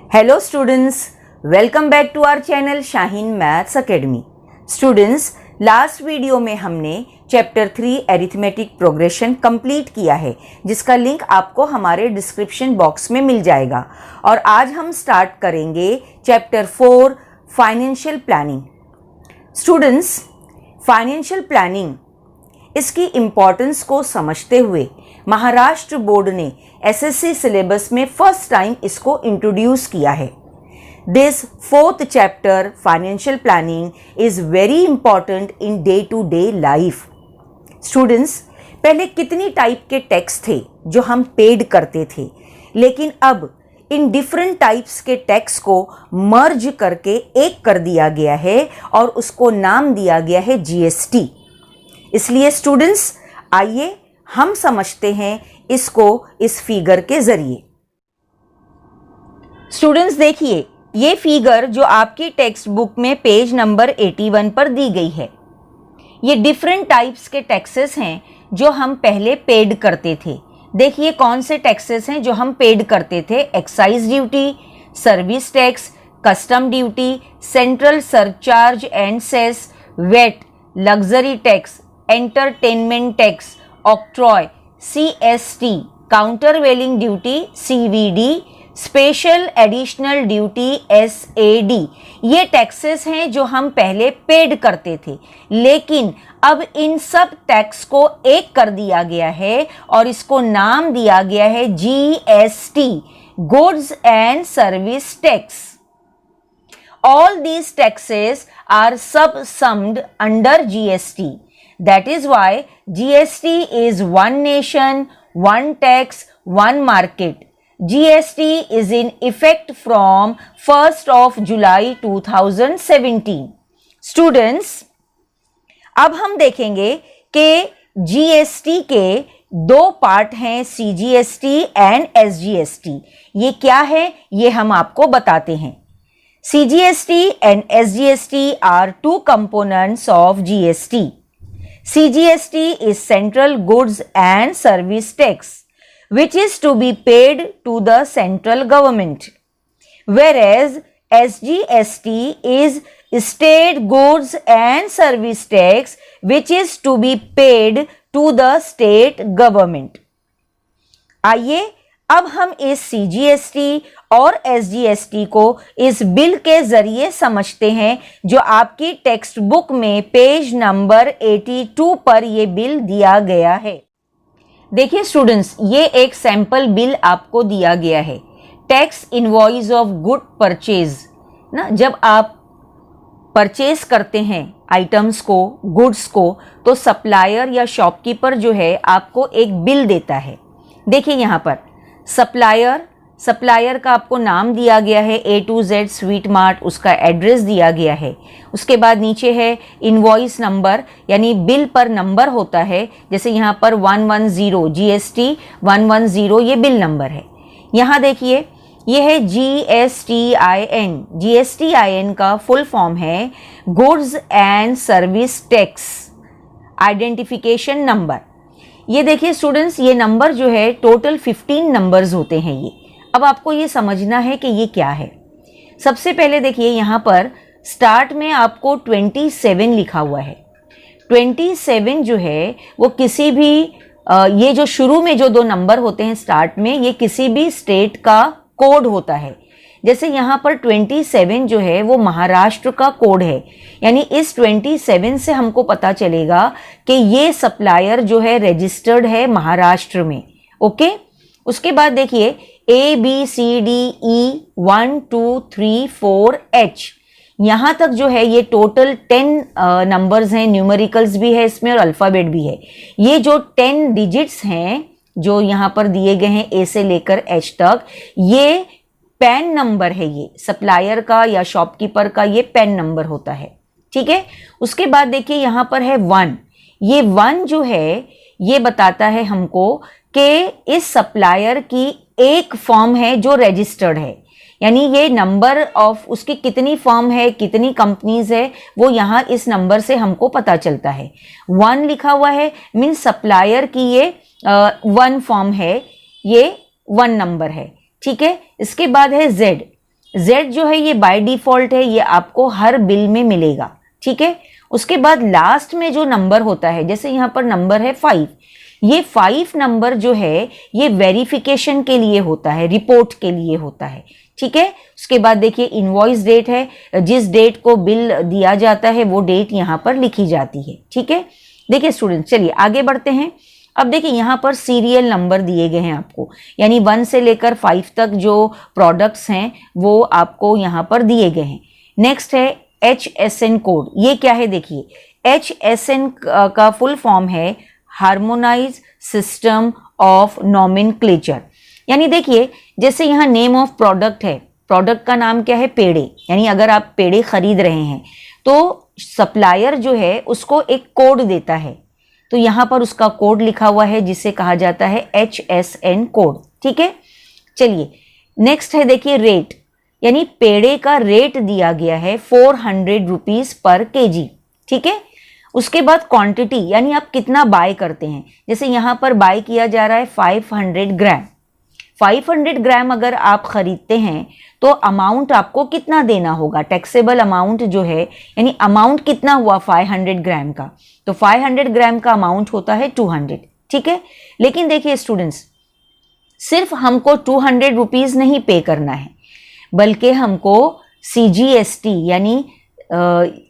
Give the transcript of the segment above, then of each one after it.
Hello students, welcome back to our channel Shaheen maths academy. Students, last video में हमने chapter 3 arithmetic progression complete किया है, जिसका link आपको हमारे डिस्क्रिप्शन बॉक्स में मिल जाएगा। और आज हम स्टार्ट करेंगे chapter 4 financial planning. Students, financial planning इसकी इम्पॉर्टेंस को समझते हुए महाराष्ट्र बोर्ड ने एसएससी सिलेबस में फर्स्ट टाइम इसको इंट्रोड्यूस किया है। This fourth chapter financial planning is very important in day to day life. Students, पहले कितनी टाइप के टैक्स थे जो हम पेड करते थे, लेकिन अब इन डिफरेंट टाइप्स के टैक्स को मर्ज करके एक कर दिया गया है और उसको नाम दिया गया है जीएसटी। इसलिए स्टूडेंट्स, आइए हम समझते हैं इसको इस फिगर के जरिए। स्टूडेंट्स देखिए, ये फिगर जो आपकी टेक्स्ट बुक में पेज नंबर 81 पर दी गई है, ये डिफरेंट टाइप्स के टैक्सेस हैं जो हम पहले पेड करते थे। देखिए कौन से टैक्सेस हैं जो हम पेड करते थे। Excise duty, service tax, custom duty, central surcharge and cess, VAT, luxury tax, entertainment tax, octroi, CST, countervailing duty, CVD, special additional duty, SAD. ये टैक्सेस हैं जो हम पहले पेड करते थे, लेकिन अब इन सब टैक्स को एक कर दिया गया है और इसको नाम दिया गया है GST, goods and service tax. All these taxes are subsumed under GST. That is why GST is one nation, one tax, one market. GST is in effect from 1st of July 2017. Students, अब हम देखेंगे कि GST के दो part हैं, CGST and SGST। ये क्या है, ये हम आपको बताते हैं। CGST and SGST are two components of GST. CGST is Central Goods and Service Tax, which is to be paid to the central government, whereas SGST is State Goods and Service Tax, which is to be paid to the state government. आइए अब हम इस CGST और SGST को इस bill के जरिए समझते हैं, जो आपकी टेक्स्ट बुक में पेज नंबर 82 पर ये बिल दिया गया है। देखिए स्टूडेंट्स, ये एक सैंपल बिल आपको दिया गया है। Tax invoice of good purchase ना, जब आप परचेज करते हैं आइटम्स को, गुड्स को, तो सप्लायर या शॉपकीपर जो है आपको एक बिल देता है। देखिए यहाँ पर सप्लायर का आपको नाम दिया गया है, A to Z sweet mart, उसका एड्रेस दिया गया है। उसके बाद नीचे है इनवॉइस नंबर, यानी बिल पर नंबर होता है। जैसे यहाँ पर 110 GST 110 ये बिल नंबर है। यहाँ देखिए ये है GSTIN। GSTIN का फुल फॉर्म है goods and service tax identification number. ये देखिए स्टूडेंट्स, ये नंबर जो है टोटल 15 नंबर्स होते हैं ये। अब आपको ये समझना है कि ये क्या है। सबसे पहले देखिए यहाँ पर स्टार्ट में आपको 27 लिखा हुआ है। 27 जो है वो किसी भी ये जो शुरू में जो दो नंबर होते हैं स्टार्ट में, ये किसी भी स्टेट का कोड होता है। जैसे यहाँ पर 27 जो है वो महाराष्ट्र का कोड है, यानी इस 27 से हमको पता चलेगा कि ये सप्लायर जो है रजिस्टर्ड है महाराष्ट्र में। ओके, उसके बाद देखिए ABCDE 1 2 3 4 H, यहाँ तक जो है ये टोटल 10 नंबर्स हैं, न्यूमेरिकल्स भी है इसमें और अल्फ़ाबेट भी है। ये जो 10 डिजिट्स हैं जो यहाँ पर दिए गए हैं A से लेकर H तक, ये पैन नंबर है। ये सप्लायर का या शॉपकीपर का ये पैन नंबर होता है। ठीक है, उसके बाद देखिए यहाँ पर है 1। ये 1 जो है ये बताता है हमको कि इस सप्लायर की एक फॉर्म है जो रजिस्टर्ड है, यानी ये नंबर ऑफ उसकी कितनी फॉर्म है, कितनी कंपनीज है, वो यहाँ इस नंबर से हमको पता चलता है। 1 लिखा हुआ है मीन्स सप्लायर की ये 1 फॉर्म है, ये 1 नंबर है। ठीक है, इसके बाद है Z। Z जो है ये बाय डिफॉल्ट है, ये आपको हर बिल में मिलेगा, ठीक है। उसके बाद लास्ट में जो नंबर होता है, जैसे यहाँ पर नंबर है 5, ये 5 नंबर जो है ये वेरिफिकेशन के लिए होता है, रिपोर्ट के लिए होता है, ठीक है। उसके बाद देखिए इनवॉइस डेट है, जिस डेट को बिल दिया जाता है वो डेट यहाँ पर लिखी जाती है, ठीक है। देखिए स्टूडेंट्स, चलिए आगे बढ़ते हैं। अब देखिए यहाँ पर सीरियल नंबर दिए गए हैं आपको, यानी 1 से लेकर 5 तक जो प्रोडक्ट्स हैं वो आपको यहाँ पर दिए गए हैं। नेक्स्ट है HSN कोड। ये क्या है देखिए, HSN का फुल फॉर्म है हार्मोनाइज सिस्टम ऑफ नॉमेनक्लेचर। यानी देखिए जैसे यहाँ नेम ऑफ प्रोडक्ट है, प्रोडक्ट का नाम क्या है, पेड़े, यानी अगर आप पेड़े खरीद रहे हैं तो सप्लायर जो है उसको एक कोड देता है, तो यहाँ पर उसका कोड लिखा हुआ है जिसे कहा जाता है HSN कोड, ठीक है। चलिए नेक्स्ट है देखिए रेट, यानी पेड़े का रेट दिया गया है 400 रुपीज पर केजी, ठीक है। उसके बाद क्वांटिटी, यानी आप कितना बाय करते हैं, जैसे यहाँ पर बाय किया जा रहा है 500 ग्राम। 500 ग्राम अगर आप खरीदते हैं तो अमाउंट आपको कितना देना होगा, टैक्सेबल अमाउंट जो है, यानी अमाउंट कितना हुआ 500 ग्राम का, तो 500 ग्राम का अमाउंट होता है 200, ठीक है। लेकिन देखिए स्टूडेंट्स, सिर्फ हमको 200 रुपीज नहीं पे करना है, बल्कि हमको CGST यानी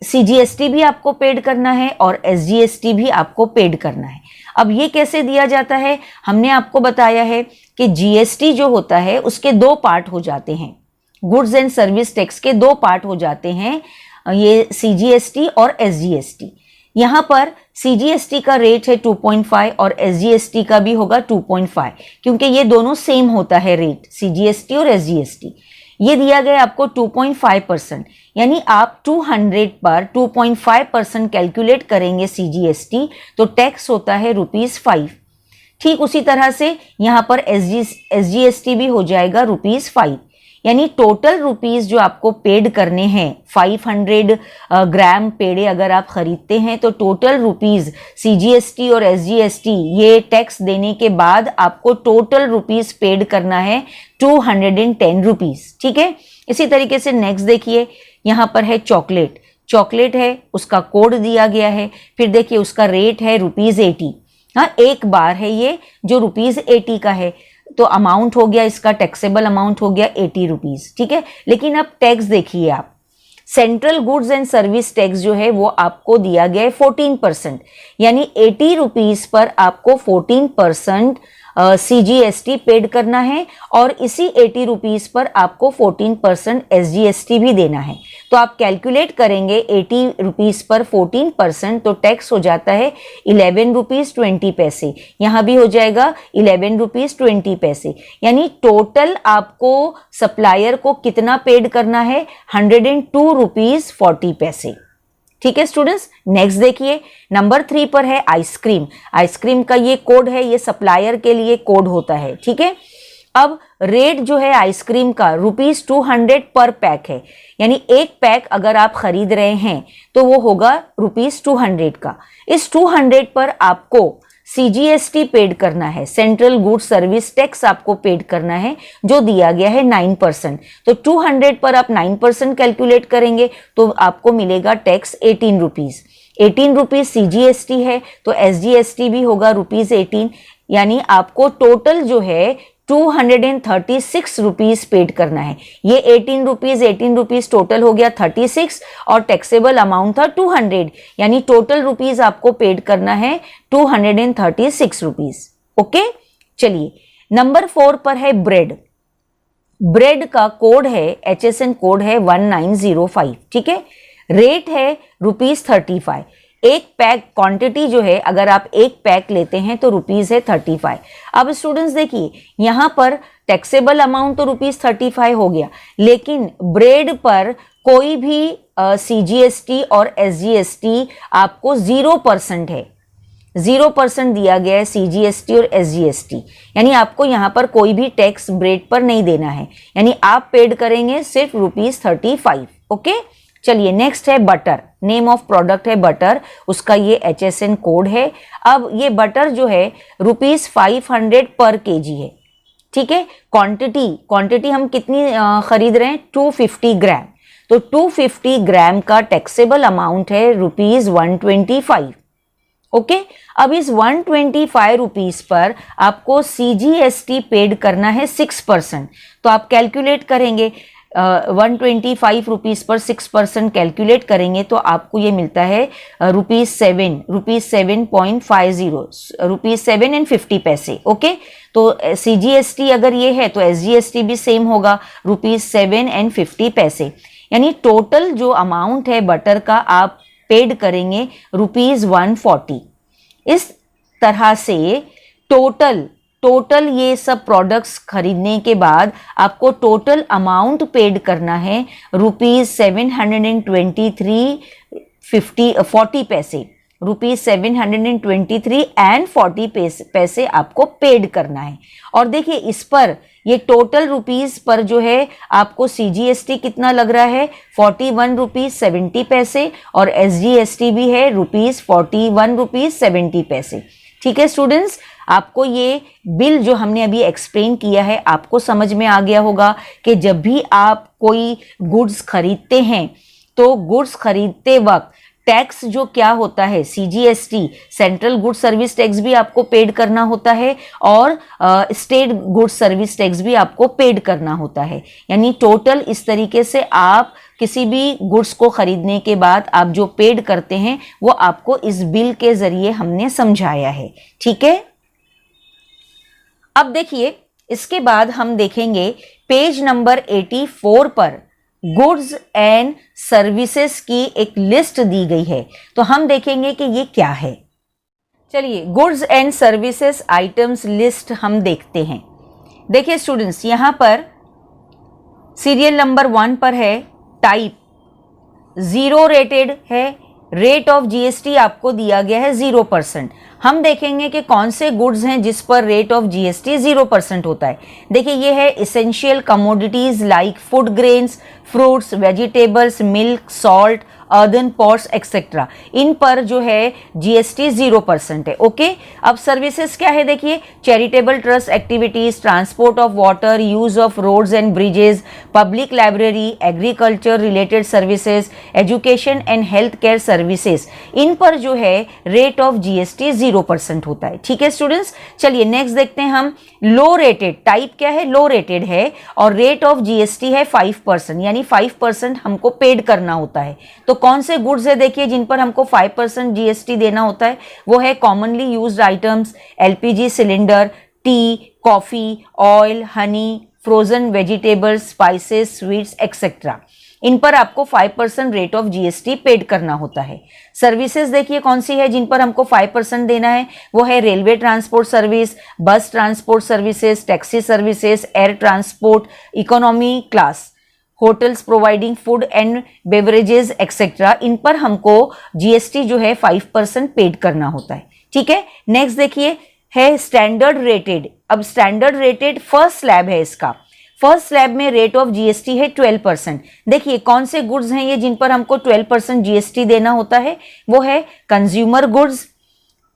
CGST भी आपको पेड करना है और SGST भी आपको पेड करना है। अब ये कैसे दिया जाता है, हमने आपको बताया है कि GST जो होता है उसके 2 पार्ट हो जाते हैं, गुड्स एंड सर्विस टैक्स के 2 पार्ट हो जाते हैं, ये CGST और SGST। यहाँ पर CGST का रेट है 2.5 और SGST का भी होगा 2.5, क्योंकि ये दोनों सेम होता है रेट, CGST और SGST। ये दिया गया आपको 2.5%, यानी आप 200 पर 2.5% कैलकुलेट करेंगे CGST, तो टैक्स होता है ₹5। ठीक उसी तरह से यहाँ पर SGST भी हो जाएगा ₹5, यानी टोटल रुपीस जो आपको पेड करने हैं, 500 ग्राम पेड़े अगर आप खरीदते हैं तो टोटल रुपीस CGST और SGST ये टैक्स देने के बाद आपको टोटल रुपीस पेड करना है 210 रुपीस, ठीक है। इसी तरीके से नेक्स्ट देखिए, यहाँ पर है चॉकलेट, चॉकलेट है, उसका कोड दिया गया है, फिर देखिए उसका रेट है ₹80। हाँ, एक बार है ये जो ₹80 का है, तो अमाउंट हो गया इसका, टैक्सेबल अमाउंट हो गया 80 रुपीज, ठीक है। लेकिन अब टैक्स देखिए आप, central goods and service tax जो है वो आपको दिया गया है 14%, यानी 80 रुपीज पर आपको 14% CGST पेड करना है और इसी 80 रुपीज पर आपको 14% SGST भी देना है। तो आप कैलकुलेट करेंगे 80 रुपीज पर 14%, तो टैक्स हो जाता है 11 रुपीज 20 पैसे, यहाँ भी हो जाएगा 11 रुपीज 20 पैसे, यानी टोटल आपको सप्लायर को कितना पेड करना है, 102 रुपीज 40 पैसे, ठीक है स्टूडेंट्स। नेक्स्ट देखिए, नंबर 3 पर है आइसक्रीम। आइसक्रीम का ये कोड है, ये सप्लायर के लिए कोड होता है, ठीक है। अब रेट जो है आइसक्रीम का ₹200 पर पैक है, यानी एक पैक अगर आप खरीद रहे हैं तो वो होगा ₹200 का। इस 200 पर आपको CGST पेड करना है, सेंट्रल गुड सर्विस टैक्स आपको पेड करना है, जो दिया गया है 9%। तो 200 पर आप 9% कैलकुलेट करेंगे तो आपको मिलेगा टैक्स 18 रुपीज। 18 रुपीज CGST है तो SGST भी होगा ₹18, यानी आपको टोटल जो है 236 रुपीज पेड करना है। ये 18 रुपीज टोटल हो गया 36 और टैक्सेबल अमाउंट था 200, यानी टोटल रुपीज आपको पेड करना है 236 रुपीज। ओके, चलिए नंबर 4 पर है ब्रेड। ब्रेड का कोड है, HSN कोड है 1905, ठीक है। रेट है ₹35। एक पैक क्वांटिटी जो है, अगर आप एक पैक लेते हैं तो रुपीस है 35। अब स्टूडेंट्स देखिए, यहाँ पर टैक्सेबल अमाउंट तो ₹35 हो गया, लेकिन ब्रेड पर कोई भी CGST और SGST आपको 0% है, 0% दिया गया है CGST और SGST, यानी आपको यहाँ पर कोई भी टैक्स ब्रेड पर नहीं देना है, यानी आप पेड करेंगे सिर्फ ₹35। ओके, चलिए नेक्स्ट है बटर। नेम ऑफ प्रोडक्ट है बटर, उसका ये HSN कोड है। अब ये बटर जो है ₹500 पर केजी है, ठीक है। क्वांटिटी हम कितनी खरीद रहे हैं, 250 ग्राम, तो 250 ग्राम का टैक्सेबल अमाउंट है ₹125। ओके, अब इस 125 रुपीज पर आपको CGST पेड करना है 6%। तो आप कैलकुलेट करेंगे 125 रुपीज पर 6% कैलकुलेट करेंगे तो आपको ये मिलता है ₹7.50 ₹7.50। ओके, तो CGST अगर ये है तो SGST भी सेम होगा ₹7.50। यानी टोटल जो अमाउंट है बटर का आप पेड करेंगे ₹140। इस तरह से टोटल ये सब प्रोडक्ट्स खरीदने के बाद आपको टोटल अमाउंट पेड करना है ₹723.40। ₹723.40 आपको पेड करना है। और देखिए इस पर ये टोटल रुपीस पर जो है आपको CGST कितना लग रहा है, ₹41.70 और SGST भी है ₹41.70। ठीक है स्टूडेंट्स, आपको ये बिल जो हमने अभी एक्सप्लेन किया है आपको समझ में आ गया होगा कि जब भी आप कोई गुड्स खरीदते हैं तो गुड्स खरीदते वक्त टैक्स जो क्या होता है, CGST central good service tax भी आपको पेड करना होता है और स्टेट गुड सर्विस टैक्स भी आपको पेड करना होता है। यानी टोटल इस तरीके से आप किसी भी गुड्स को खरीदने के बाद आप जो पेड करते हैं वो आपको इस बिल के जरिए हमने समझाया है। ठीक है, अब देखिए इसके बाद हम देखेंगे पेज नंबर 84 पर गुड्स एंड सर्विसेज की एक लिस्ट दी गई है, तो हम देखेंगे कि ये क्या है। चलिए goods and services items list हम देखते हैं। देखिए स्टूडेंट्स, यहां पर सीरियल नंबर 1 पर है टाइप 0 रेटेड है, रेट ऑफ GST आपको दिया गया है 0%। हम देखेंगे कि कौन से गुड्स हैं जिस पर रेट ऑफ GST 0% होता है। देखिए ये है essential commodities like food grains, fruits, vegetables, milk, salt, earthen pots etcetera, इन पर जो है GST 0% है। ओके, अब सर्विसेज क्या है, देखिए charitable trust activities, transport of water, use of roads and bridges, public library, agriculture related services, education and health care services, इन पर जो है रेट ऑफ GST 0% होता है। ठीक है स्टूडेंट्स, चलिए नेक्स्ट देखते हैं हम। लो रेटेड, टाइप क्या है, लो रेटेड है और रेट ऑफ GST है 5%, यानी 5% हमको पेड करना होता है। तो कौन से गुड्स है देखिए जिन पर हमको 5% GST देना होता है, वो है commonly used items, LPG cylinder, tea, coffee, oil, honey, frozen vegetables, spices, sweets etcetera, इन पर आपको 5% रेट ऑफ GST पेड करना होता है। सर्विसेज देखिए कौन सी है जिन पर हमको 5% देना है, वो है railway transport service, bus transport services, taxi services, air transport, economy class, hotels providing food and beverages etcetera, इन पर हमको GST जो है 5% पेड करना होता है। ठीक है, नेक्स्ट देखिए है स्टैंडर्ड रेटेड। अब स्टैंडर्ड रेटेड फर्स्ट स्लैब है, इसका फर्स्ट स्लैब में रेट ऑफ GST है 12%। देखिए कौन से गुड्स हैं ये जिन पर हमको 12% GST देना होता है, वो है consumer goods,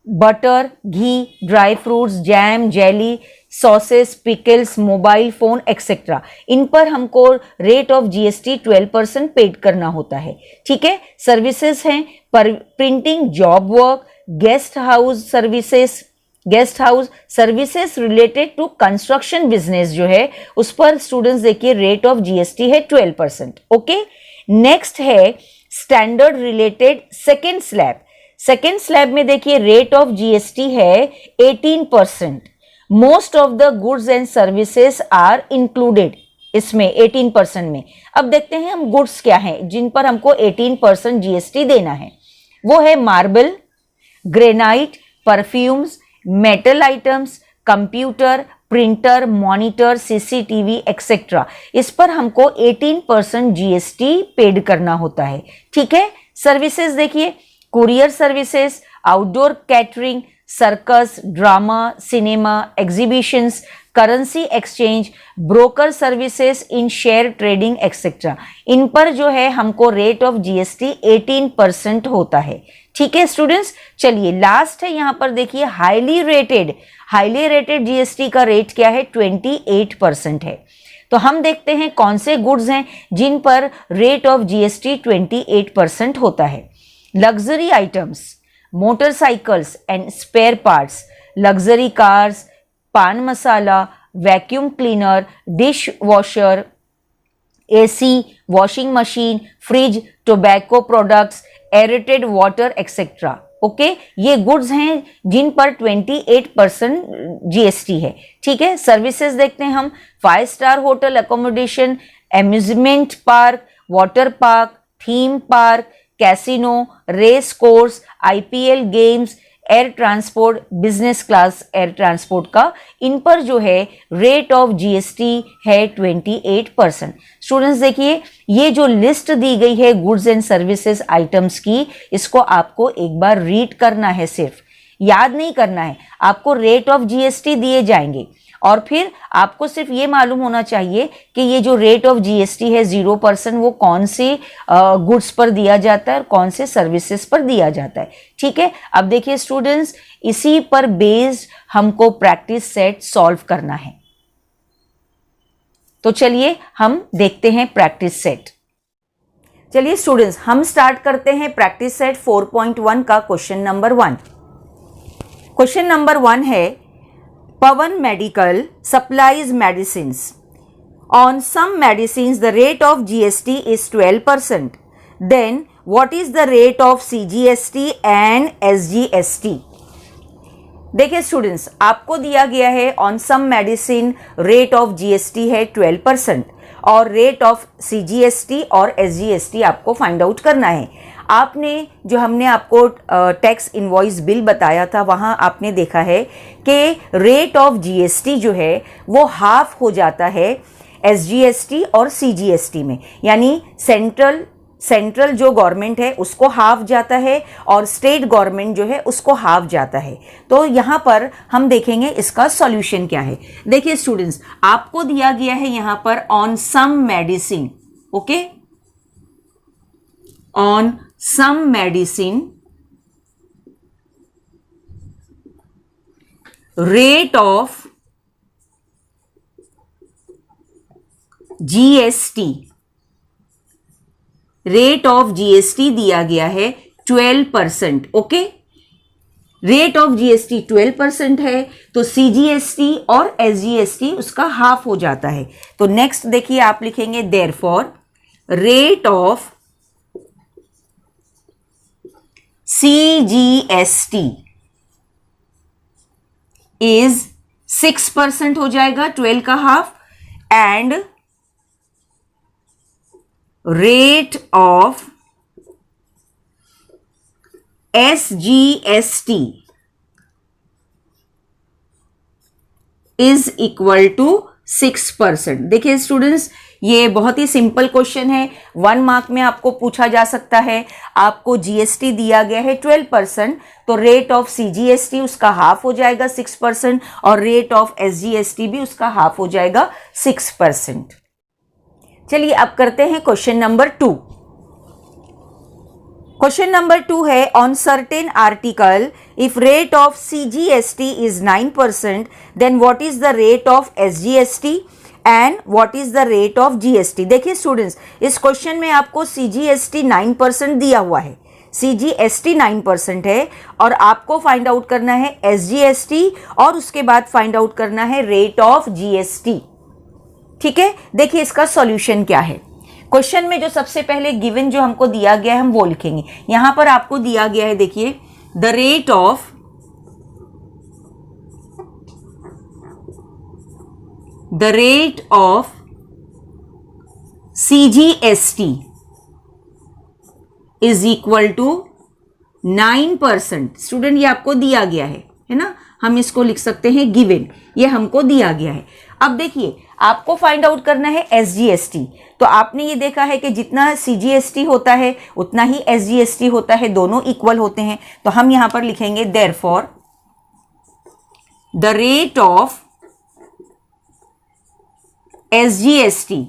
butter, ghee, dry fruits, jam, jelly, sauces, pickles, mobile phone etcetera, इन पर हमको रेट ऑफ GST 12% पेड करना होता है। ठीक है, सर्विसेज हैं printing, job work, guest house services related to construction business जो है उस पर स्टूडेंट्स देखिए रेट ऑफ GST है 12%। ओके, नेक्स्ट है standard related second slab. Second slab में देखिए रेट ऑफ GST है 18%। Most of the goods and services are included इसमें 18% में। अब देखते हैं हम गुड्स क्या हैं जिन पर हमको 18% GST देना है। वो है marble, granite, perfumes, metal items, computer, printer, monitor, CCTV etcetera, इस पर हमको 18% GST पेड करना होता है। ठीक है, सर्विसेज देखिए courier services, outdoor catering, circus, drama, cinema, exhibitions, currency exchange, broker services in share trading etcetera, इन पर जो है हमको रेट ऑफ GST 18% होता है। ठीक है स्टूडेंट्स, चलिए लास्ट है यहां पर देखिए हाईली रेटेड जीएसटी का रेट क्या है, 28% है। तो हम देखते हैं कौन से गुड्स हैं जिन पर रेट ऑफ जीएसटी 28% होता है। Luxury items, motorcycles and spare parts, luxury cars, paan masala, vacuum cleaner, dish washer, AC, washing machine, fridge, tobacco products, aerated water etcetera. Okay, ये गुड्स हैं जिन पर 28% जीएसटी है। ठीक है, सर्विसेज देखते हैं हम, 5 star hotel accommodation, amusement park, water park, theme park, casino, race course, IPL games, air transport, business class air transport का, इन पर जो है रेट ऑफ जीएसटी है 28%। स्टूडेंट्स देखिए, ये जो लिस्ट दी गई है गुड्स एंड सर्विसेज आइटम्स की, इसको आपको एक बार रीड करना है, सिर्फ याद नहीं करना है। आपको रेट ऑफ जीएसटी दिए जाएंगे और फिर आपको सिर्फ ये मालूम होना चाहिए कि ये जो रेट ऑफ जीएसटी है 0%, वो कौन से गुड्स पर दिया जाता है और कौन से सर्विसेज पर दिया जाता है। ठीक है, अब देखिए स्टूडेंट्स, इसी पर बेस्ड हमको प्रैक्टिस सेट सॉल्व करना है। तो चलिए हम देखते हैं प्रैक्टिस सेट। चलिए स्टूडेंट्स, हम स्टार्ट करते हैं प्रैक्टिस सेट 4.1 का क्वेश्चन नंबर 1। क्वेश्चन नंबर 1 है, Pawan Medical supplies medicines. On some medicines, the rate of GST is 12%. Then, what is the rate of CGST and SGST? देखिए students, आपको दिया गया है on some medicine rate of GST है 12% और rate of CGST और SGST आपको find out करना है। आपने जो हमने आपको टैक्स इनवॉइस बिल बताया था, वहाँ आपने देखा है कि रेट ऑफ जीएसटी जो है वो हाफ हो जाता है एसजीएसटी और सीजीएसटी में, यानी सेंट्रल जो गवर्नमेंट है उसको हाफ जाता है और स्टेट गवर्नमेंट जो है उसको हाफ जाता है। तो यहाँ पर हम देखेंगे इसका सॉल्यूशन क्या है। देखिए स्टूडेंट्स, आपको दिया गया है यहाँ पर on some medicine, okay, on some medicine rate of GST, rate of GST दिया गया है 12%। ओके, रेट ऑफ जीएसटी 12% है तो सीजीएसटी और एसजीएसटी उसका हाफ हो जाता है। तो नेक्स्ट देखिए आप लिखेंगे therefore rate of CGST is 6% हो जाएगा, 12 का half, and rate of SGST is equal to 6%। देखिए स्टूडेंट्स, ये बहुत ही सिंपल क्वेश्चन है, 1 मार्क में आपको पूछा जा सकता है। आपको जीएसटी दिया गया है 12%, तो रेट ऑफ सीजीएसटी उसका हाफ हो जाएगा 6% और रेट ऑफ एसजीएसटी भी उसका हाफ हो जाएगा 6%। चलिए अब करते हैं क्वेश्चन नंबर 2। क्वेश्चन नंबर 2 है, on certain article if rate of CGST is 9%, then what is the rate of SGST and what is the rate of GST. देखिए स्टूडेंट्स, इस क्वेश्चन में आपको सीजीएसटी 9% दिया हुआ है, सीजीएसटी 9% है और आपको फाइंड आउट करना है एसजीएसटी और उसके बाद फाइंड आउट करना है रेट ऑफ जीएसटी। ठीक है, देखिए इसका सॉल्यूशन क्या है। क्वेश्चन में जो सबसे पहले गिवन जो हमको दिया गया है हम वो लिखेंगे। यहां पर आपको दिया गया है, देखिए, the rate of CGST is equal to 9%। Student, ये आपको दिया गया है ना, हम इसको लिख सकते हैं गिवन, ये हमको दिया गया है। अब देखिए आपको फाइंड आउट करना है एसजीएसटी। तो आपने ये देखा है कि जितना सीजीएसटी होता है उतना ही एसजीएसटी होता है, दोनों इक्वल होते हैं। तो हम यहां पर लिखेंगे therefore the rate of SGST,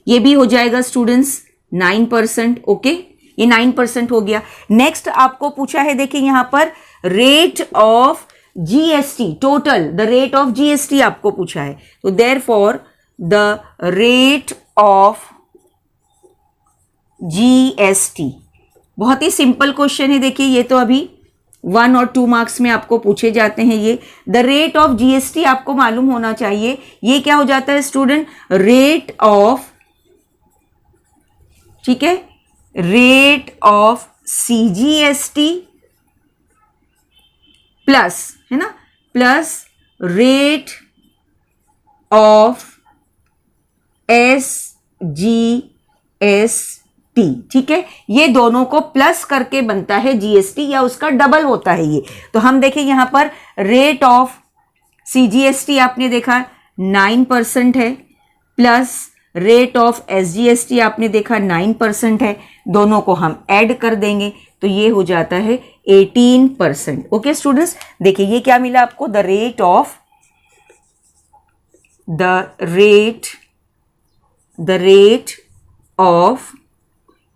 ये भी हो जाएगा स्टूडेंट्स 9%। ओके, ये 9% हो गया। नेक्स्ट आपको पूछा है, देखिए यहां पर rate of GST, total the rate of GST आपको पूछा है। तो therefore the rate of GST, बहुत ही सिंपल क्वेश्चन है। देखिए ये तो अभी 1 और 2 मार्क्स में आपको पूछे जाते हैं। ये द रेट ऑफ जीएसटी आपको मालूम होना चाहिए। ये क्या हो जाता है स्टूडेंट, रेट ऑफ, ठीक है, रेट ऑफ सीजीएसटी प्लस, है ना, प्लस रेट ऑफ एसजीएसटी। ठीक है, ये दोनों को प्लस करके बनता है जीएसटी, या उसका डबल होता है ये। तो हम देखें यहां पर रेट ऑफ सीजीएसटी आपने देखा 9% है, प्लस रेट ऑफ एसजीएसटी आपने देखा 9% है। दोनों को हम ऐड कर देंगे तो ये हो जाता है 18%। ओके स्टूडेंट्स, देखिए ये क्या मिला आपको, द रेट ऑफ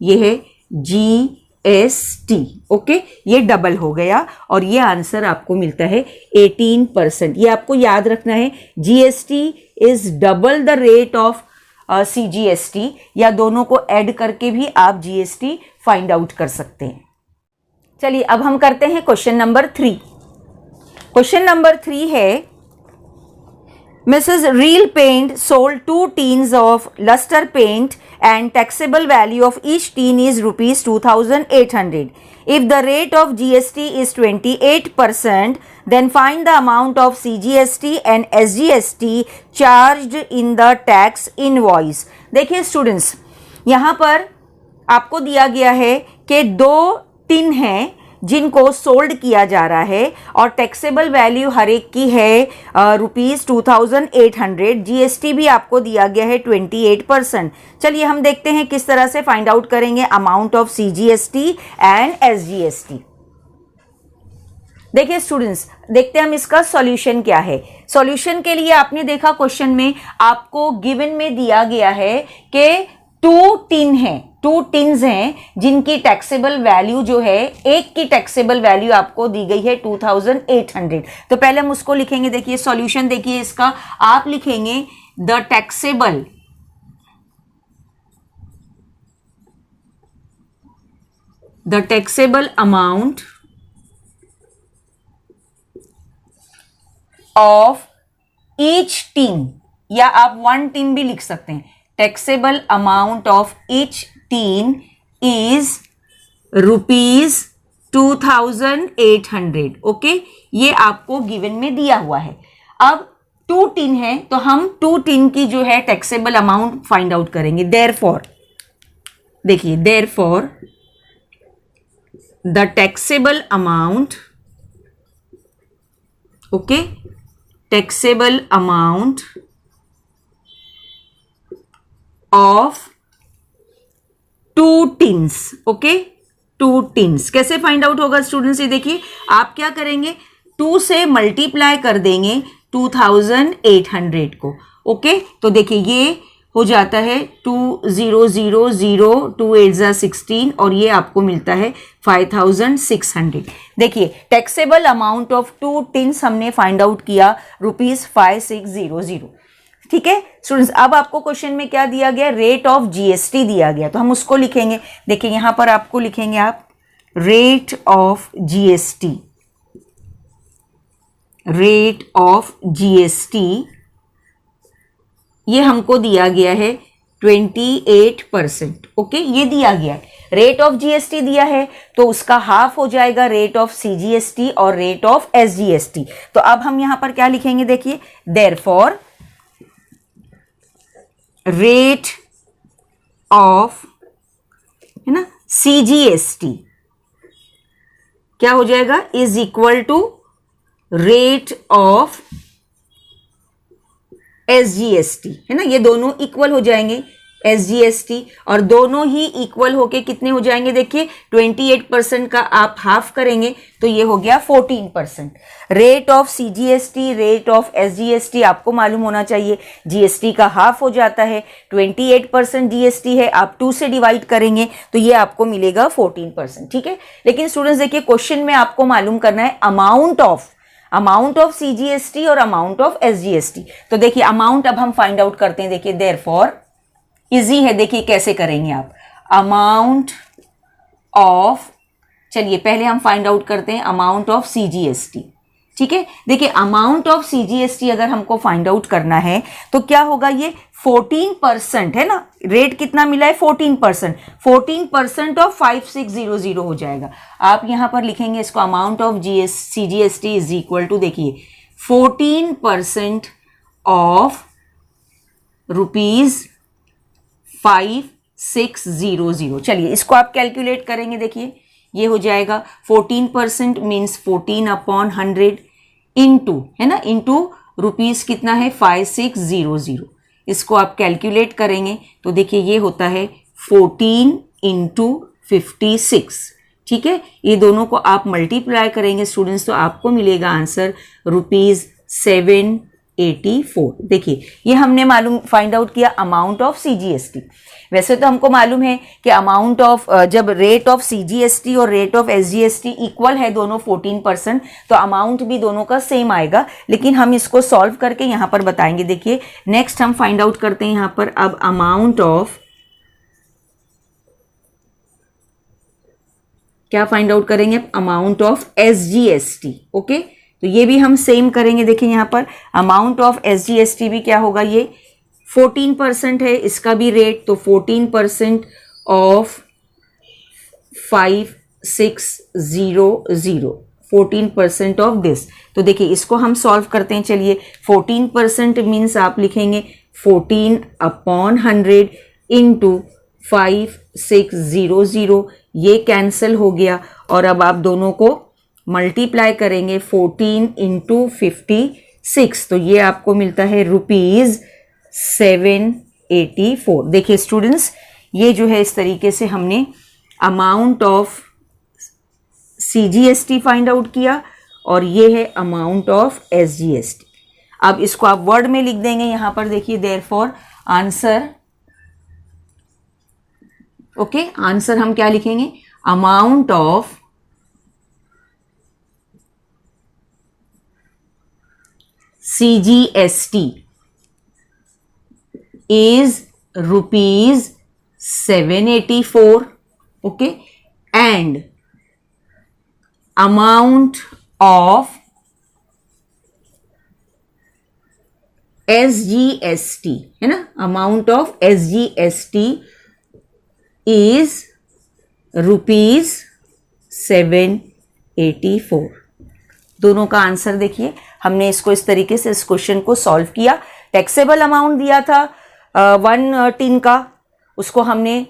ये है जीएसटी। ओके, ये डबल हो गया और ये आंसर आपको मिलता है 18%। ये आपको याद रखना है, GST is double the rate of CGST, या दोनों को ऐड करके भी आप जीएसटी फाइंड आउट कर सकते हैं। चलिए अब हम करते हैं क्वेश्चन नंबर 3। क्वेश्चन नंबर 3 है, Mrs. Real Paint sold 2 tins of luster paint and taxable value of each tin is rupees 2,800. If the rate of GST is 28%, then find the amount of CGST and SGST charged in the tax invoice. देखिए students, यहाँ पर आपको दिया गया है कि 2 tin हैं जिनको सोल्ड किया जा रहा है और टैक्सेबल वैल्यू हर एक की है ₹2800। जीएसटी भी आपको दिया गया है 28%। चलिए हम देखते हैं किस तरह से फाइंड आउट करेंगे amount of CGST and SGST. देखिए स्टूडेंट्स, देखते हैं हम इसका सॉल्यूशन क्या है। सॉल्यूशन के लिए आपने देखा क्वेश्चन में आपको गिवन में दिया गया है कि 2 टिन है, 2 टिन्स हैं जिनकी टैक्सेबल वैल्यू जो है, एक की टैक्सेबल वैल्यू आपको दी गई है 2800। तो पहले हम उसको लिखेंगे। देखिए सॉल्यूशन देखिए इसका, आप लिखेंगे the taxable amount of each tin, या आप 1 टिन भी लिख सकते हैं। Taxable amount of each tin is ₹2800। Okay, ये आपको गिवन में दिया हुआ है। अब 2 टिन है तो हम 2 टिन की जो है टैक्सेबल अमाउंट फाइंड आउट करेंगे। देयरफॉर देखिए, therefore the taxable amount, okay, taxable amount of 2 tins. Okay, 2 tins कैसे फाइंड आउट होगा स्टूडेंट्स, ये देखिए आप क्या करेंगे, 2 से मल्टीप्लाई कर देंगे 2800 को। ओके, तो देखिए ये हो जाता है 2000, 2 8 16 और ये आपको मिलता है 5600। देखिए टैक्सेबल अमाउंट ऑफ 2 टिन्स हमने फाइंड आउट किया ₹5600। ठीक है स्टूडेंट्स, अब आपको क्वेश्चन में क्या दिया गया, रेट ऑफ जीएसटी दिया गया, तो हम उसको लिखेंगे। देखिए यहां पर आपको लिखेंगे आप rate of GST, rate of GST ये हमको दिया गया है 28%। ओके, ये दिया गया है, रेट ऑफ जीएसटी दिया है तो उसका हाफ हो जाएगा रेट ऑफ सीजीएसटी और रेट ऑफ एसजीएसटी। तो अब हम यहां पर क्या लिखेंगे, देखिए देयरफॉर रेट ऑफ, है ना, सीजीएसटी क्या हो जाएगा, is equal to rate of SGST, है ना, ये दोनों इक्वल हो जाएंगे। SGST, और दोनों ही इक्वल होके कितने हो जाएंगे, देखिए 28% का आप हाफ करेंगे तो ये हो गया 14%। Rate of CGST, rate of SGST आपको मालूम होना चाहिए, GST का हाफ हो जाता है, 28% GST है, आप 2 से डिवाइड करेंगे तो ये आपको मिलेगा 14%। ठीक है, लेकिन स्टूडेंट्स देखिए क्वेश्चन में आपको मालूम करना है अमाउंट ऑफ CGST और अमाउंट ऑफ SGST। तो देखिए अमाउंट अब हम फाइंड आउट करते हैं, देखिए देयरफॉर इजी है, देखिए कैसे करेंगे आप, अमाउंट ऑफ, चलिए पहले हम फाइंड आउट करते हैं अमाउंट ऑफ CGST। ठीक है, देखिए अमाउंट ऑफ CGST अगर हमको फाइंड आउट करना है तो क्या होगा, ये 14% है ना, रेट कितना मिला है 14%, 14% ऑफ 5600 हो जाएगा। आप यहां पर लिखेंगे इसको, amount of CGST is equal to, देखिए 14% ऑफ ₹5600। चलिए इसको आप कैलकुलेट करेंगे, देखिए ये हो जाएगा 14% मीन्स 14/100 इंटू, है ना, इंटू रुपीस कितना है 5600। इसको आप कैलकुलेट करेंगे तो देखिए ये होता है 14 इंटू 56। ठीक है, ये दोनों को आप मल्टीप्लाई करेंगे स्टूडेंट्स तो आपको मिलेगा आंसर ₹784। देखिए ये हमने मालूम फाइंड आउट किया अमाउंट ऑफ CGST। वैसे तो हमको मालूम है कि अमाउंट ऑफ, जब रेट ऑफ CGST और रेट ऑफ SGST इक्वल है दोनों 14%, तो अमाउंट भी दोनों का सेम आएगा, लेकिन हम इसको सॉल्व करके यहाँ पर बताएंगे। देखिए नेक्स्ट हम फाइंड आउट करते हैं यहाँ पर अब अमाउंट ऑफ, क्या फाइंड आउट करेंगे, अमाउंट ऑफ SGST। ओके, तो ये भी हम सेम करेंगे। देखिए यहाँ पर अमाउंट ऑफ SGST भी क्या होगा, ये 14% है, इसका भी रेट, तो 14% ऑफ 5600, 14% ऑफ दिस। तो देखिए इसको हम सॉल्व करते हैं, चलिए 14% मीन्स आप लिखेंगे 14/100 इंटू 5600, ये कैंसिल हो गया, और अब आप दोनों को मल्टीप्लाई करेंगे 14 इंटू 56, तो ये आपको मिलता है ₹784। देखिए स्टूडेंट्स ये जो है इस तरीके से हमने amount of CGST find out किया, और ये है अमाउंट ऑफ SGST। अब इसको आप वर्ड में लिख देंगे यहां पर, देखिए देयरफॉर आंसर, ओके, आंसर हम क्या लिखेंगे, amount of CGST is ₹784, okay, and amount of SGST, है ना, amount of SGST is ₹784। दोनों का आंसर देखिए, हमने इसको इस तरीके से इस क्वेश्चन को सॉल्व किया। टैक्सेबल अमाउंट दिया था 1 टिन का, उसको हमने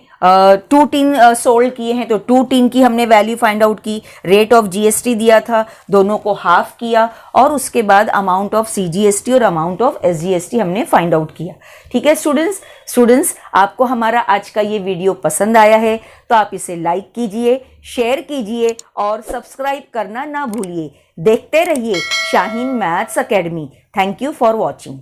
2 टिन सोल्ड किए हैं, तो 2 टिन की हमने वैल्यू फाइंड आउट की। रेट ऑफ GST दिया था, दोनों को हाफ किया, और उसके बाद अमाउंट ऑफ CGST और अमाउंट ऑफ SGST हमने फाइंड आउट किया। ठीक है स्टूडेंट्स, आपको हमारा आज का ये वीडियो पसंद आया है तो आप इसे लाइक कीजिए, शेयर कीजिए और सब्सक्राइब करना ना भूलिए। देखते रहिए Shaheen maths academy. Thank you for watching.